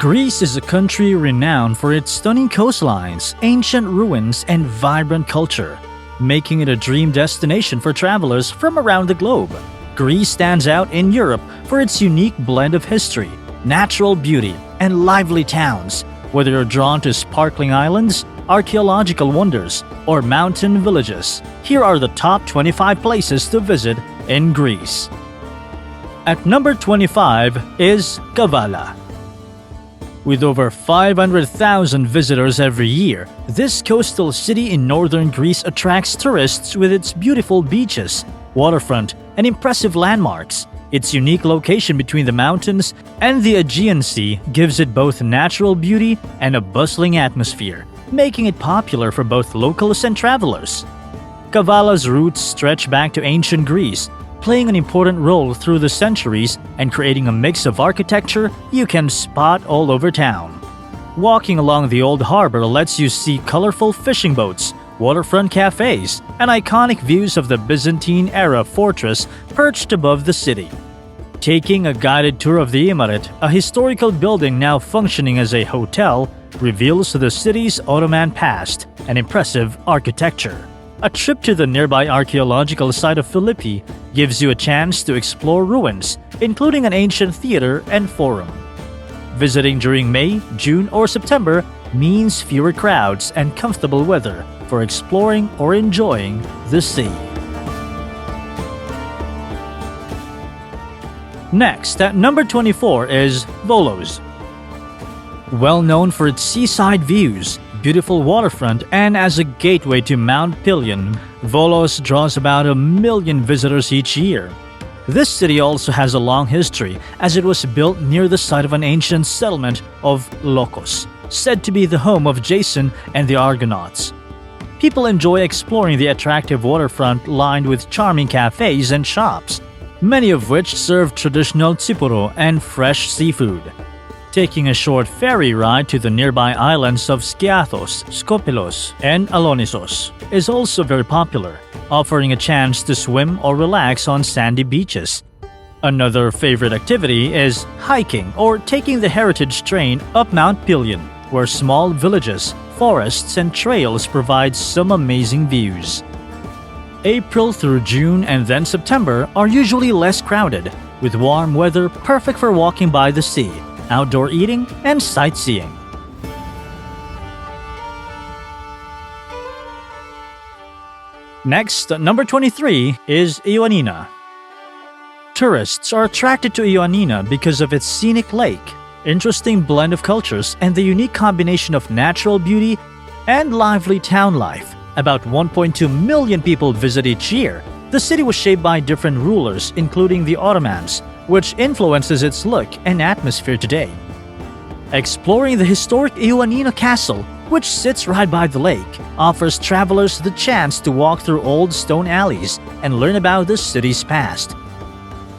Greece is a country renowned for its stunning coastlines, ancient ruins, and vibrant culture, making it a dream destination for travelers from around the globe. Greece stands out in Europe for its unique blend of history, natural beauty, and lively towns. Whether you're drawn to sparkling islands, archaeological wonders, or mountain villages, here are the top 25 places to visit in Greece. At number 25 is Kavala. With over 500,000 visitors every year, this coastal city in northern Greece attracts tourists with its beautiful beaches, waterfront, and impressive landmarks. Its unique location between the mountains and the Aegean Sea gives it both natural beauty and a bustling atmosphere, making it popular for both locals and travelers. Kavala's roots stretch back to ancient Greece, playing an important role through the centuries and creating a mix of architecture you can spot all over town. Walking along the old harbor lets you see colorful fishing boats, waterfront cafes, and iconic views of the Byzantine-era fortress perched above the city. Taking a guided tour of the Imaret, a historical building now functioning as a hotel, reveals the city's Ottoman past and impressive architecture. A trip to the nearby archaeological site of Philippi gives you a chance to explore ruins, including an ancient theater and forum. Visiting during May, June, or September means fewer crowds and comfortable weather for exploring or enjoying the sea. Next, at number 24 is Volos. Well known for its seaside views, beautiful waterfront, and as a gateway to Mount Pelion, Volos draws about 1 million visitors each year. This city also has a long history, as it was built near the site of an ancient settlement of Locos, said to be the home of Jason and the Argonauts. People enjoy exploring the attractive waterfront lined with charming cafes and shops, many of which serve traditional tsipuro and fresh seafood. Taking a short ferry ride to the nearby islands of Skiathos, Skopelos, and Alonissos is also very popular, offering a chance to swim or relax on sandy beaches. Another favorite activity is hiking or taking the heritage train up Mount Pelion, where small villages, forests, and trails provide some amazing views. April through June and then September are usually less crowded, with warm weather perfect for walking by the sea, outdoor eating, and sightseeing. Next, at number 23 is Ioannina. Tourists are attracted to Ioannina because of its scenic lake, interesting blend of cultures, and the unique combination of natural beauty and lively town life. About 1.2 million people visit each year. The city was shaped by different rulers, including the Ottomans, which influences its look and atmosphere today. Exploring the historic Ioannina Castle, which sits right by the lake, offers travelers the chance to walk through old stone alleys and learn about the city's past.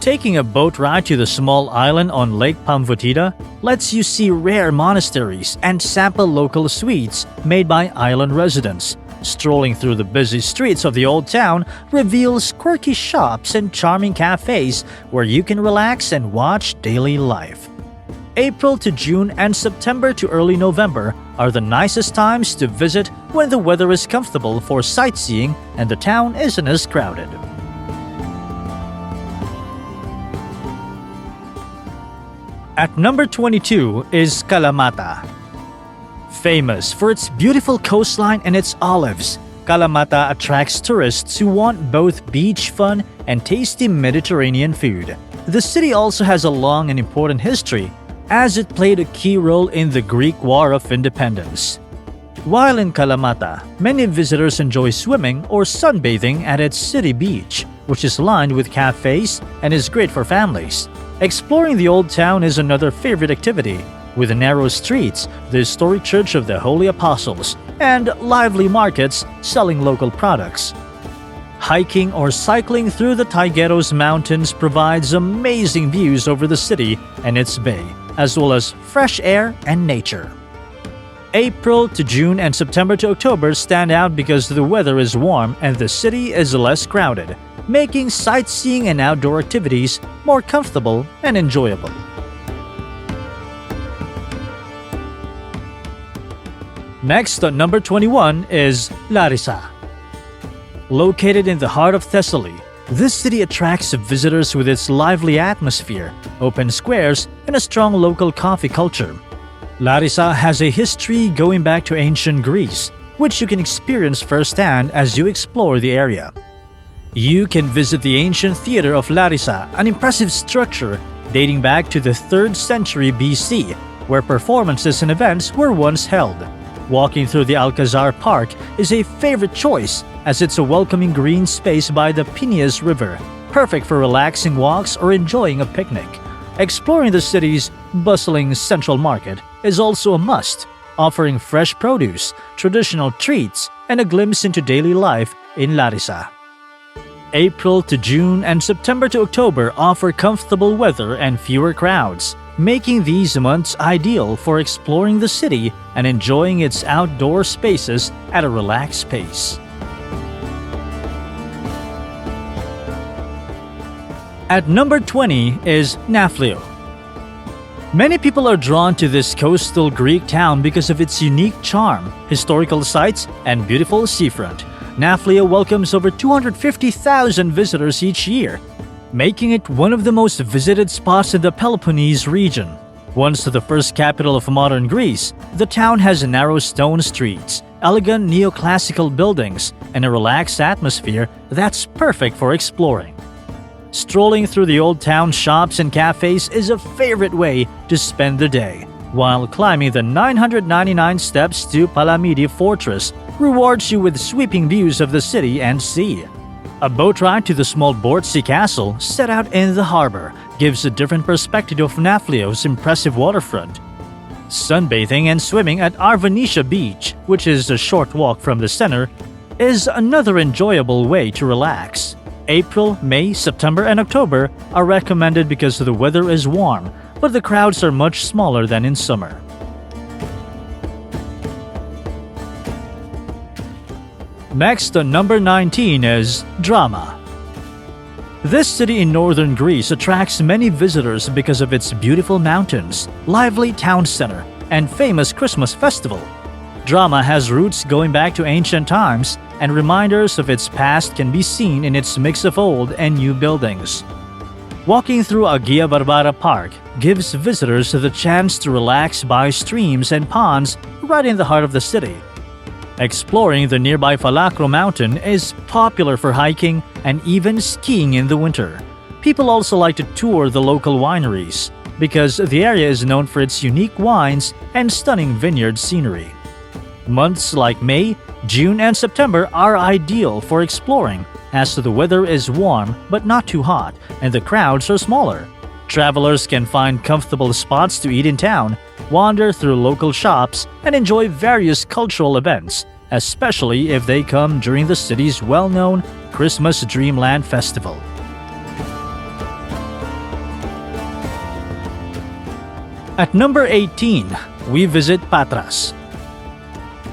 Taking a boat ride to the small island on Lake Pamvotida lets you see rare monasteries and sample local sweets made by island residents. Strolling through the busy streets of the old town reveals quirky shops and charming cafes where you can relax and watch daily life. April to June and September to early November are the nicest times to visit when the weather is comfortable for sightseeing and the town isn't as crowded. At number 22 is Kalamata. Famous for its beautiful coastline and its olives, Kalamata attracts tourists who want both beach fun and tasty Mediterranean food. The city also has a long and important history, as it played a key role in the Greek War of Independence. While in Kalamata, many visitors enjoy swimming or sunbathing at its city beach, which is lined with cafes and is great for families. Exploring the old town is another favorite activity, with the narrow streets, the historic Church of the Holy Apostles, and lively markets selling local products. Hiking or cycling through the Taygetos Mountains provides amazing views over the city and its bay, as well as fresh air and nature. April to June and September to October stand out because the weather is warm and the city is less crowded, making sightseeing and outdoor activities more comfortable and enjoyable. Next at number 21 is Larissa. Located in the heart of Thessaly, this city attracts visitors with its lively atmosphere, open squares, and a strong local coffee culture. Larissa has a history going back to ancient Greece, which you can experience firsthand as you explore the area. You can visit the ancient theater of Larissa, an impressive structure dating back to the 3rd century BC, where performances and events were once held. Walking through the Alcazar Park is a favorite choice as it's a welcoming green space by the Pineus River, perfect for relaxing walks or enjoying a picnic. Exploring the city's bustling central market is also a must, offering fresh produce, traditional treats, and a glimpse into daily life in Larissa. April to June and September to October offer comfortable weather and fewer crowds, making these months ideal for exploring the city and enjoying its outdoor spaces at a relaxed pace. At number 20 is Nafplio. Many people are drawn to this coastal Greek town because of its unique charm, historical sites, and beautiful seafront. Nafplio welcomes over 250,000 visitors each year, making it one of the most visited spots in the Peloponnese region. Once the first capital of modern Greece, the town has narrow stone streets, elegant neoclassical buildings, and a relaxed atmosphere that's perfect for exploring. Strolling through the old town shops and cafes is a favorite way to spend the day, while climbing the 999 steps to Palamidi Fortress rewards you with sweeping views of the city and sea. A boat ride to the small Bortsi Castle set out in the harbor gives a different perspective of Nafplio's impressive waterfront. Sunbathing and swimming at Arvanisha Beach, which is a short walk from the center, is another enjoyable way to relax. April, May, September, and October are recommended because the weather is warm, but the crowds are much smaller than in summer. Next on number 19 is Drama. This city in northern Greece attracts many visitors because of its beautiful mountains, lively town center, and famous Christmas festival. Drama has roots going back to ancient times, and reminders of its past can be seen in its mix of old and new buildings. Walking through Agia Barbara Park gives visitors the chance to relax by streams and ponds right in the heart of the city. Exploring the nearby Falakro Mountain is popular for hiking and even skiing in the winter. People also like to tour the local wineries because the area is known for its unique wines and stunning vineyard scenery. Months like May, June, and September are ideal for exploring as the weather is warm but not too hot and the crowds are smaller. Travelers can find comfortable spots to eat in town, wander through local shops, and enjoy various cultural events, especially if they come during the city's well-known Christmas Dreamland Festival. At number 18, we visit Patras.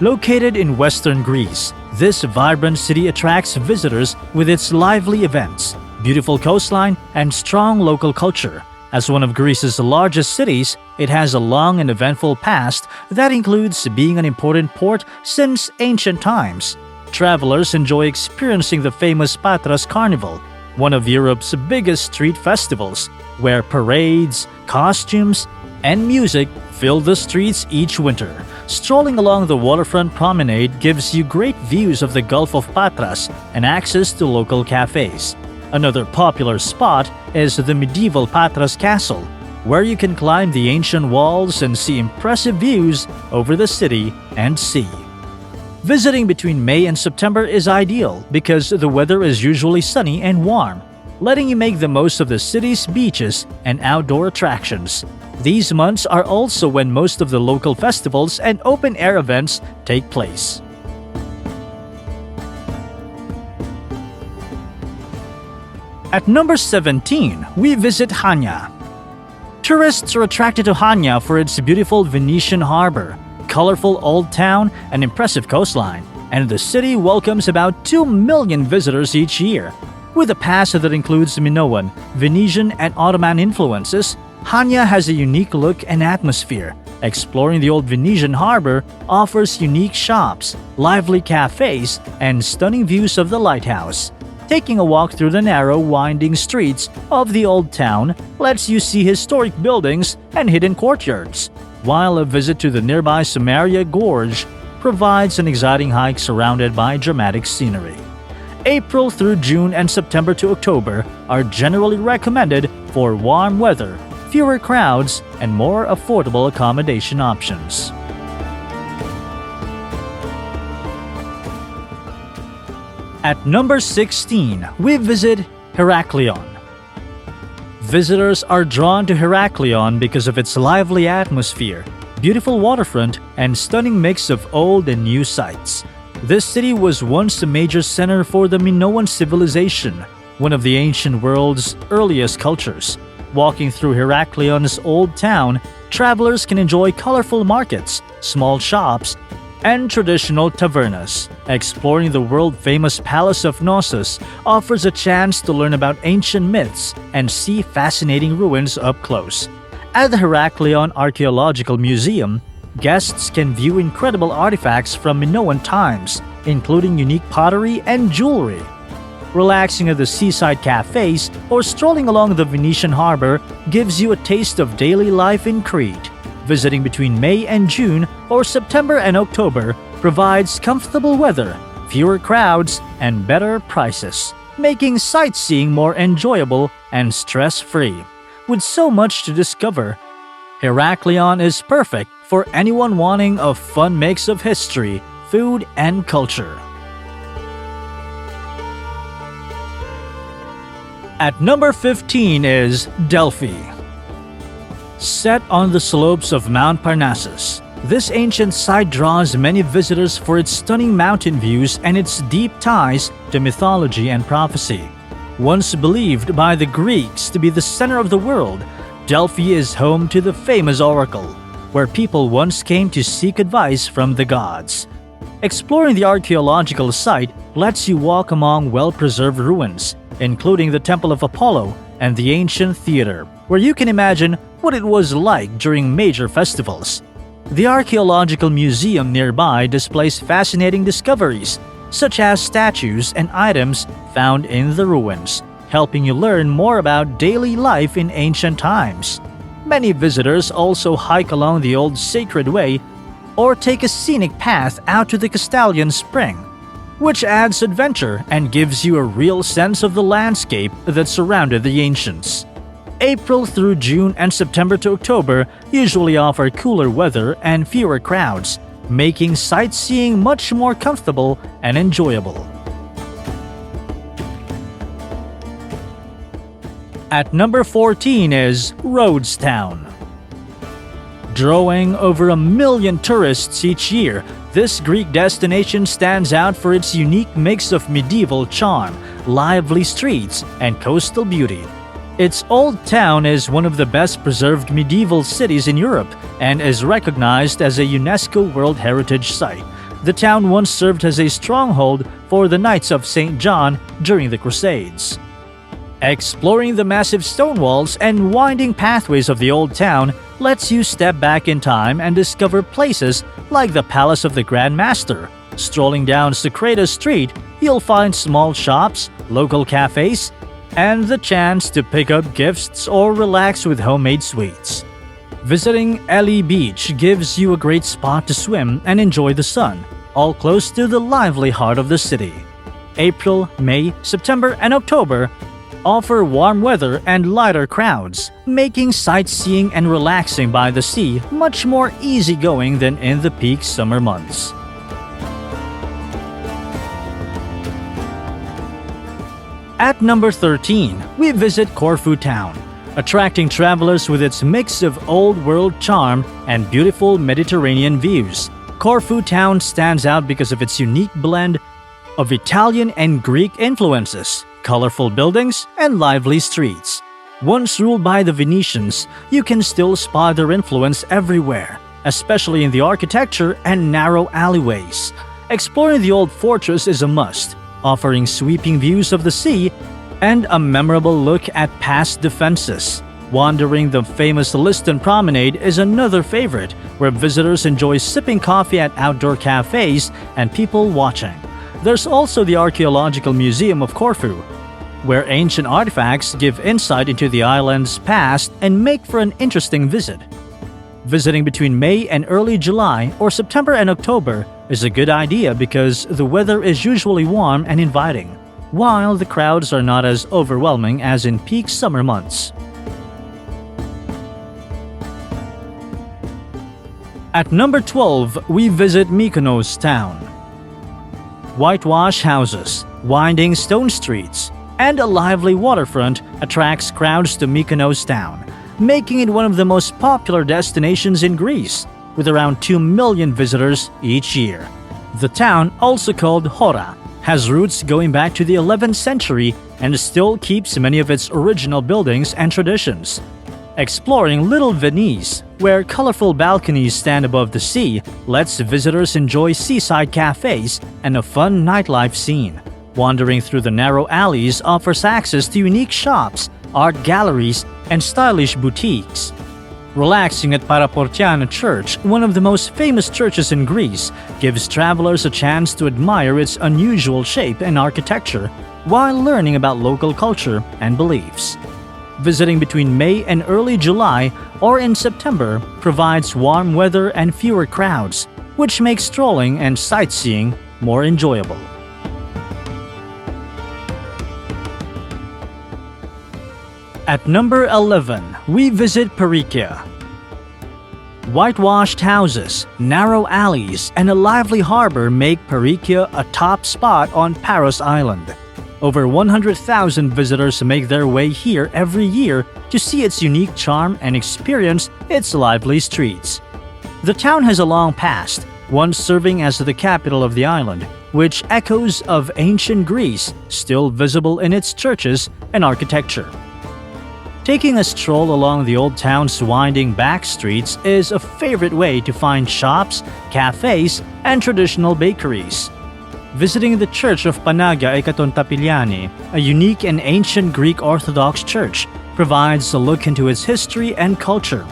Located in western Greece, this vibrant city attracts visitors with its lively events, beautiful coastline, and strong local culture. As one of Greece's largest cities, it has a long and eventful past that includes being an important port since ancient times. Travelers enjoy experiencing the famous Patras Carnival, one of Europe's biggest street festivals, where parades, costumes, and music fill the streets each winter. Strolling along the waterfront promenade gives you great views of the Gulf of Patras and access to local cafes. Another popular spot is the medieval Patras Castle, where you can climb the ancient walls and see impressive views over the city and sea. Visiting between May and September is ideal because the weather is usually sunny and warm, letting you make the most of the city's beaches and outdoor attractions. These months are also when most of the local festivals and open-air events take place. At number 17, we visit Chania. Tourists are attracted to Chania for its beautiful Venetian harbor, colorful old town, and impressive coastline, and the city welcomes about 2 million visitors each year. With a past that includes Minoan, Venetian, and Ottoman influences, Chania has a unique look and atmosphere, Exploring the old Venetian harbor offers unique shops, lively cafes, and stunning views of the lighthouse. Taking a walk through the narrow, winding streets of the old town lets you see historic buildings and hidden courtyards, while a visit to the nearby Samaria Gorge provides an exciting hike surrounded by dramatic scenery. April through June and September to October are generally recommended for warm weather, fewer crowds, and more affordable accommodation options. At number 16, we visit Heraklion. Visitors are drawn to Heraklion because of its lively atmosphere, beautiful waterfront, and stunning mix of old and new sites. This city was once a major center for the Minoan civilization, one of the ancient world's earliest cultures. Walking through Heraklion's old town, travelers can enjoy colorful markets, small shops, and traditional tavernas. Exploring the world-famous Palace of Naxos offers a chance to learn about ancient myths and see fascinating ruins up close. At the Heraklion Archaeological Museum, guests can view incredible artifacts from Minoan times, including unique pottery and jewelry. Relaxing at the seaside cafes or strolling along the Venetian harbor gives you a taste of daily life in Crete. Visiting between May and June or September and October provides comfortable weather, fewer crowds, and better prices, making sightseeing more enjoyable and stress-free. With so much to discover, Heraklion is perfect for anyone wanting a fun mix of history, food, and culture. At number 15 is Delphi. Set on the slopes of Mount Parnassus, this ancient site draws many visitors for its stunning mountain views and its deep ties to mythology and prophecy. Once believed by the Greeks to be the center of the world, Delphi is home to the famous oracle, where people once came to seek advice from the gods. Exploring the archaeological site lets you walk among well-preserved ruins, including the Temple of Apollo and the ancient theater, where you can imagine what it was like during major festivals. The archaeological museum nearby displays fascinating discoveries, such as statues and items found in the ruins, helping you learn more about daily life in ancient times. Many visitors also hike along the old sacred way or take a scenic path out to the Castalian Spring, which adds adventure and gives you a real sense of the landscape that surrounded the ancients. April through June and September to October usually offer cooler weather and fewer crowds, making sightseeing much more comfortable and enjoyable. At number 14 is Rhodes Town. Drawing over 1 million tourists each year, this Greek destination stands out for its unique mix of medieval charm, lively streets, and coastal beauty. Its old town is one of the best-preserved medieval cities in Europe and is recognized as a UNESCO World Heritage Site. The town once served as a stronghold for the Knights of St. John during the Crusades. Exploring the massive stone walls and winding pathways of the old town lets you step back in time and discover places like the Palace of the Grand Master. Strolling down Socrates Street, you'll find small shops, local cafes, and the chance to pick up gifts or relax with homemade sweets. Visiting Eli Beach gives you a great spot to swim and enjoy the sun, all close to the lively heart of the city. April, May, September, and October offer warm weather and lighter crowds, making sightseeing and relaxing by the sea much more easygoing than in the peak summer months. At number 13, we visit Corfu town, attracting travelers with its mix of old-world charm and beautiful Mediterranean views. Corfu town stands out because of its unique blend of Italian and Greek influences, colorful buildings, and lively streets. Once ruled by the Venetians, you can still spot their influence everywhere, especially in the architecture and narrow alleyways. Exploring the old fortress is a must, offering sweeping views of the sea and a memorable look at past defenses. Wandering the famous Liston Promenade is another favorite, where visitors enjoy sipping coffee at outdoor cafes and people watching. There's also the Archaeological Museum of Corfu, where ancient artifacts give insight into the island's past and make for an interesting visit. Visiting between May and early July or September and October is a good idea because the weather is usually warm and inviting, while the crowds are not as overwhelming as in peak summer months. At number 12, we visit Mykonos town. Whitewash houses, winding stone streets, and a lively waterfront attracts crowds to Mykonos town, making it one of the most popular destinations in Greece, with around 2 million visitors each year. The town, also called Hora, has roots going back to the 11th century and still keeps many of its original buildings and traditions. Exploring Little Venice, where colorful balconies stand above the sea, lets visitors enjoy seaside cafes and a fun nightlife scene. Wandering through the narrow alleys offers access to unique shops, art galleries, and stylish boutiques. Relaxing at Paraportiana Church, one of the most famous churches in Greece, gives travelers a chance to admire its unusual shape and architecture while learning about local culture and beliefs. Visiting between May and early July or in September provides warm weather and fewer crowds, which makes strolling and sightseeing more enjoyable. At number 11, we visit Parikia. Whitewashed houses, narrow alleys, and a lively harbor make Parikia a top spot on Paros Island. Over 100,000 visitors make their way here every year to see its unique charm and experience its lively streets. The town has a long past, once serving as the capital of the island, which echoes of ancient Greece still visible in its churches and architecture. Taking a stroll along the old town's winding back streets is a favorite way to find shops, cafes, and traditional bakeries. Visiting the Church of Panagia Ekatontapiliani, a unique and ancient Greek Orthodox church, provides a look into its history and culture.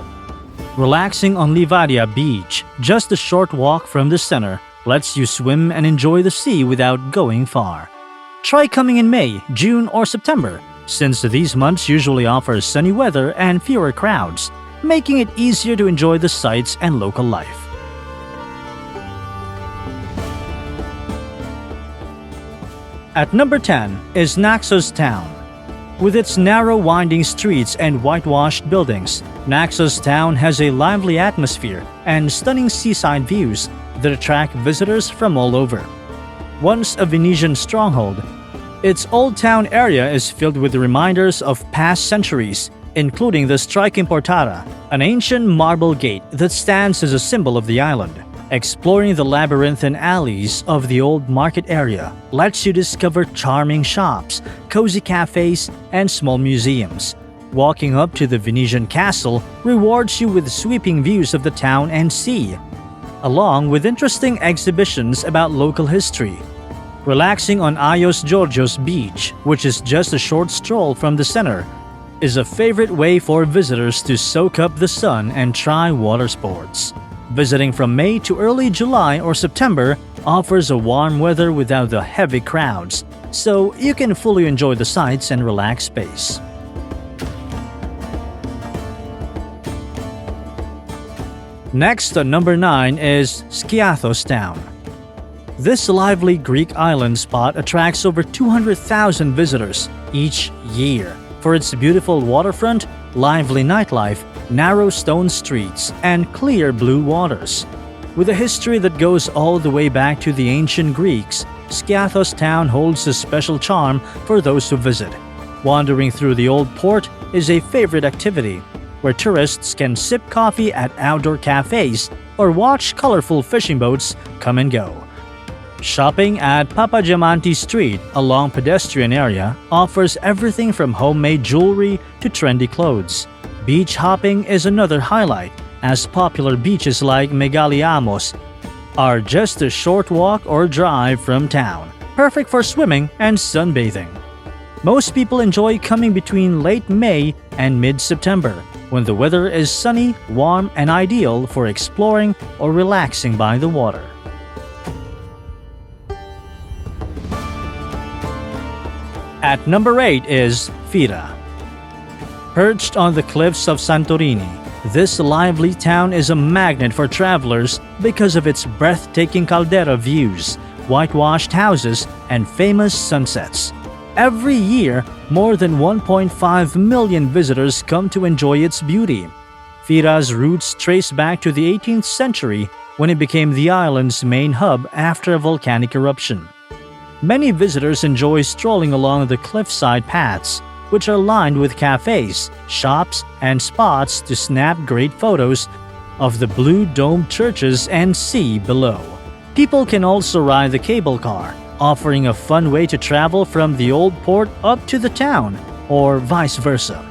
Relaxing on Livadia Beach, just a short walk from the center, lets you swim and enjoy the sea without going far. Try coming in May, June, or September, since these months usually offer sunny weather and fewer crowds, making it easier to enjoy the sights and local life. At number 10 is Naxos town. With its narrow winding streets and whitewashed buildings, Naxos town has a lively atmosphere and stunning seaside views that attract visitors from all over. Once a Venetian stronghold, its old town area is filled with reminders of past centuries, including the striking Portara, an ancient marble gate that stands as a symbol of the island. Exploring the labyrinthine alleys of the old market area lets you discover charming shops, cozy cafes, and small museums. Walking up to the Venetian castle rewards you with sweeping views of the town and sea, along with interesting exhibitions about local history. Relaxing on Ios Georgios Beach, which is just a short stroll from the center, is a favorite way for visitors to soak up the sun and try water sports. Visiting from May to early July or September offers a warm weather without the heavy crowds, so you can fully enjoy the sights and relaxed space. Next at number 9 is Skiathos town. This lively Greek island spot attracts over 200,000 visitors each year for its beautiful waterfront, lively nightlife, narrow stone streets, and clear blue waters. With a history that goes all the way back to the ancient Greeks, Skiathos town holds a special charm for those who visit. Wandering through the old port is a favorite activity, where tourists can sip coffee at outdoor cafes or watch colorful fishing boats come and go. Shopping at Papadiamanti Street along pedestrian area offers everything from homemade jewelry to trendy clothes. Beach hopping is another highlight, as popular beaches like Megaliamos are just a short walk or drive from town, perfect for swimming and sunbathing. Most people enjoy coming between late May and mid-September, when the weather is sunny, warm, and ideal for exploring or relaxing by the water. At number 8 is Fira. Perched on the cliffs of Santorini, this lively town is a magnet for travelers because of its breathtaking caldera views, whitewashed houses, and famous sunsets. Every year, more than 1.5 million visitors come to enjoy its beauty. Fira's roots trace back to the 18th century when it became the island's main hub after a volcanic eruption. Many visitors enjoy strolling along the cliffside paths, which are lined with cafes, shops, and spots to snap great photos of the blue domed churches and sea below. People can also ride the cable car, offering a fun way to travel from the old port up to the town, or vice versa.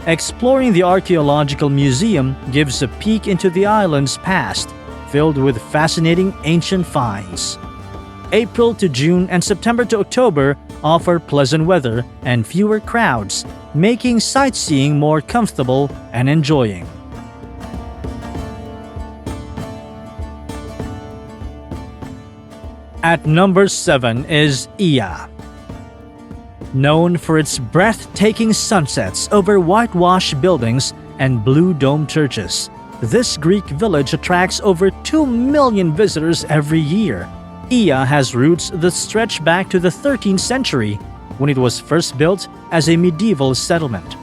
Exploring the archaeological museum gives a peek into the island's past, filled with fascinating ancient finds. April to June and September to October offer pleasant weather and fewer crowds, making sightseeing more comfortable and enjoying. At number 7 is Ia. Known for its breathtaking sunsets over whitewashed buildings and blue domed churches, this Greek village attracts over 2 million visitors every year. Ia has roots that stretch back to the 13th century, when it was first built as a medieval settlement.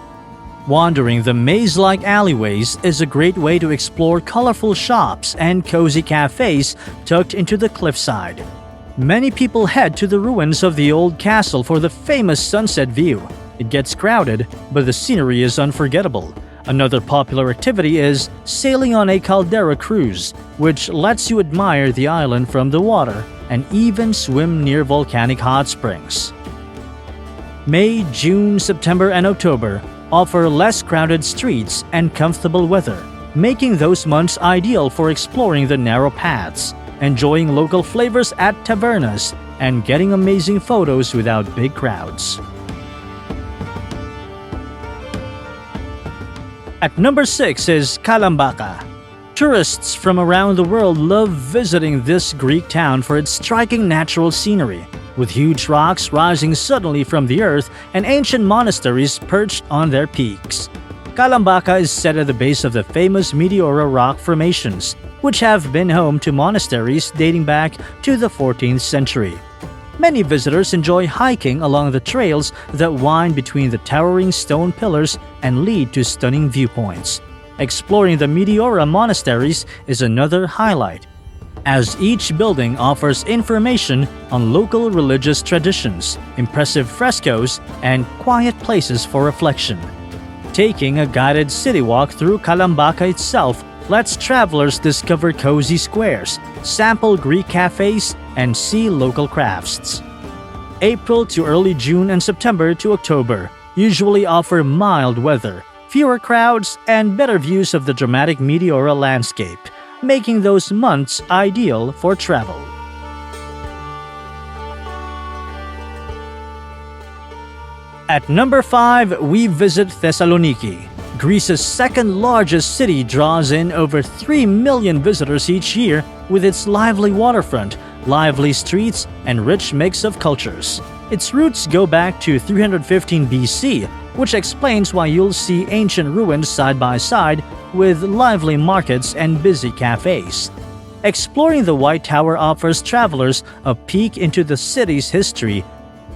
Wandering the maze-like alleyways is a great way to explore colorful shops and cozy cafes tucked into the cliffside. Many people head to the ruins of the old castle for the famous sunset view. It gets crowded, but the scenery is unforgettable. Another popular activity is sailing on a caldera cruise, which lets you admire the island from the water and even swim near volcanic hot springs. May, June, September, and October offer less crowded streets and comfortable weather, making those months ideal for exploring the narrow paths, enjoying local flavors at tavernas, and getting amazing photos without big crowds. At number 6 is Kalambaka. Tourists from around the world love visiting this Greek town for its striking natural scenery, with huge rocks rising suddenly from the earth and ancient monasteries perched on their peaks. Kalambaka is set at the base of the famous Meteora rock formations, which have been home to monasteries dating back to the 14th century. Many visitors enjoy hiking along the trails that wind between the towering stone pillars and lead to stunning viewpoints. Exploring the Meteora monasteries is another highlight, as each building offers information on local religious traditions, impressive frescoes, and quiet places for reflection. Taking a guided city walk through Kalambaka itself lets travelers discover cozy squares, sample Greek cafes, and see local crafts. April to early June and September to October usually offer mild weather, fewer crowds, and better views of the dramatic Meteora landscape, making those months ideal for travel. At number 5, we visit Thessaloniki. Greece's second largest city draws in over 3 million visitors each year with its lively waterfront, lively streets, and rich mix of cultures. Its roots go back to 315 BC, which explains why you'll see ancient ruins side by side with lively markets and busy cafes. Exploring the White Tower offers travelers a peek into the city's history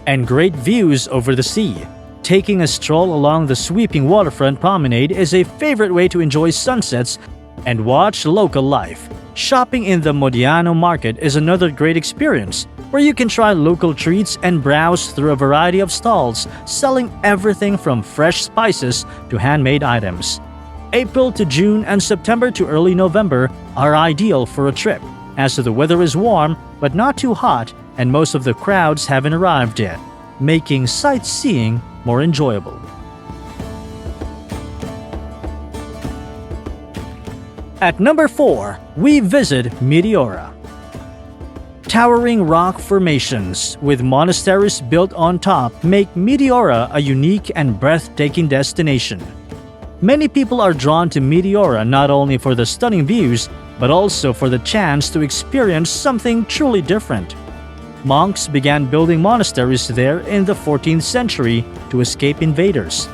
and great views over the sea. Taking a stroll along the sweeping waterfront promenade is a favorite way to enjoy sunsets and watch local life. Shopping in the Modiano market is another great experience, where you can try local treats and browse through a variety of stalls selling everything from fresh spices to handmade items. April to June and September to early November are ideal for a trip, as the weather is warm but not too hot and most of the crowds haven't arrived yet, making sightseeing more enjoyable. At number 4, we visit Meteora. Towering rock formations with monasteries built on top make Meteora a unique and breathtaking destination. Many people are drawn to Meteora not only for the stunning views, but also for the chance to experience something truly different. Monks began building monasteries there in the 14th century to escape invaders.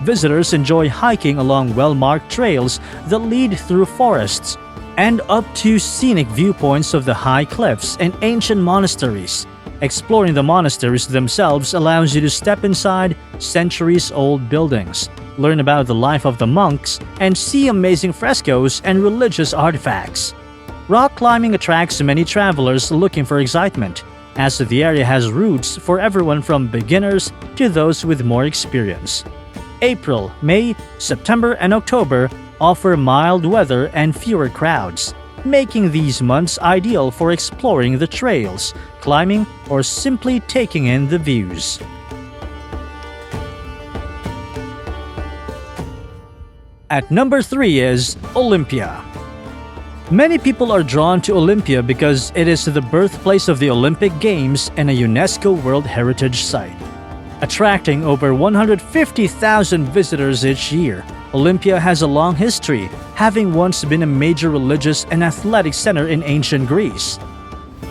Visitors enjoy hiking along well-marked trails that lead through forests and up to scenic viewpoints of the high cliffs and ancient monasteries. Exploring the monasteries themselves allows you to step inside centuries-old buildings, learn about the life of the monks, and see amazing frescoes and religious artifacts. Rock climbing attracts many travelers looking for excitement, as the area has routes for everyone from beginners to those with more experience. April, May, September, and October offer mild weather and fewer crowds, making these months ideal for exploring the trails, climbing, or simply taking in the views. At number 3 is Olympia. Many people are drawn to Olympia because it is the birthplace of the Olympic Games and a UNESCO World Heritage Site. Attracting over 150,000 visitors each year, Olympia has a long history, having once been a major religious and athletic center in ancient Greece.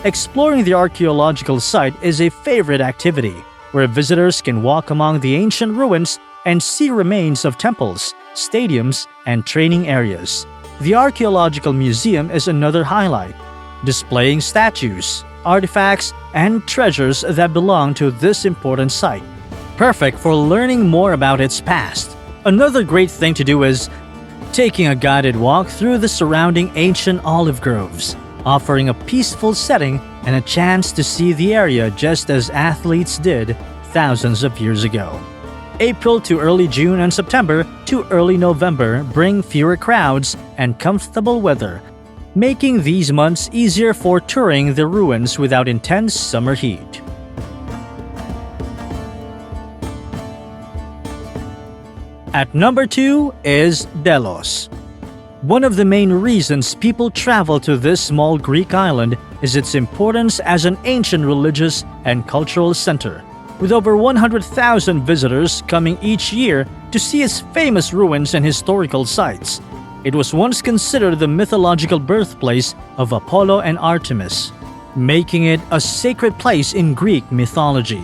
Exploring the archaeological site is a favorite activity, where visitors can walk among the ancient ruins and see remains of temples, stadiums, and training areas. The Archaeological Museum is another highlight, displaying statues, artifacts, and treasures that belong to this important site, perfect for learning more about its past. Another great thing to do is taking a guided walk through the surrounding ancient olive groves, offering a peaceful setting and a chance to see the area just as athletes did thousands of years ago. April to early June and September to early November bring fewer crowds and comfortable weather, making these months easier for touring the ruins without intense summer heat. At number 2 is Delos. One of the main reasons people travel to this small Greek island is its importance as an ancient religious and cultural center, with over 100,000 visitors coming each year to see its famous ruins and historical sites. It was once considered the mythological birthplace of Apollo and Artemis, making it a sacred place in Greek mythology.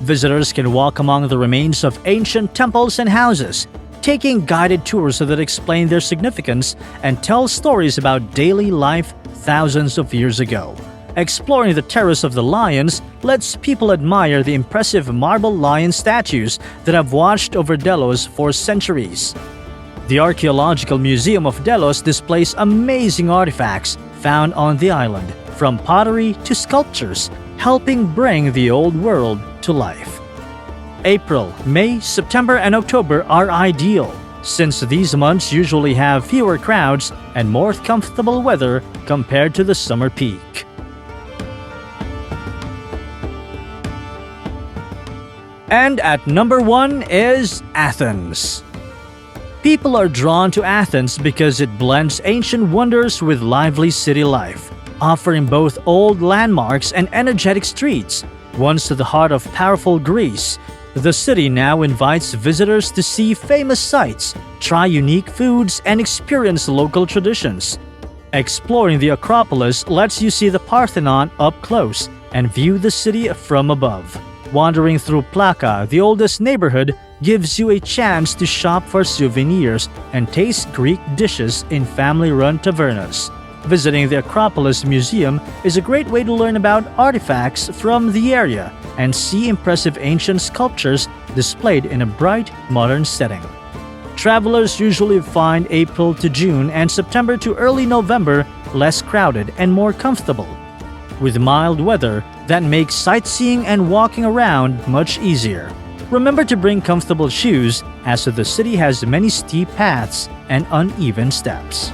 Visitors can walk among the remains of ancient temples and houses, taking guided tours that explain their significance and tell stories about daily life thousands of years ago. Exploring the Terrace of the Lions lets people admire the impressive marble lion statues that have watched over Delos for centuries. The Archaeological Museum of Delos displays amazing artifacts found on the island, from pottery to sculptures, helping bring the old world to life. April, May, September, and October are ideal, since these months usually have fewer crowds and more comfortable weather compared to the summer peak. And at number 1 is Athens. People are drawn to Athens because it blends ancient wonders with lively city life, offering both old landmarks and energetic streets. Once the heart of powerful Greece, the city now invites visitors to see famous sights, try unique foods, and experience local traditions. Exploring the Acropolis lets you see the Parthenon up close and view the city from above. Wandering through Plaka, the oldest neighborhood, gives you a chance to shop for souvenirs and taste Greek dishes in family-run tavernas. Visiting the Acropolis Museum is a great way to learn about artifacts from the area and see impressive ancient sculptures displayed in a bright, modern setting. Travelers usually find April to June and September to early November less crowded and more comfortable, with mild weather that makes sightseeing and walking around much easier. Remember to bring comfortable shoes, as the city has many steep paths and uneven steps.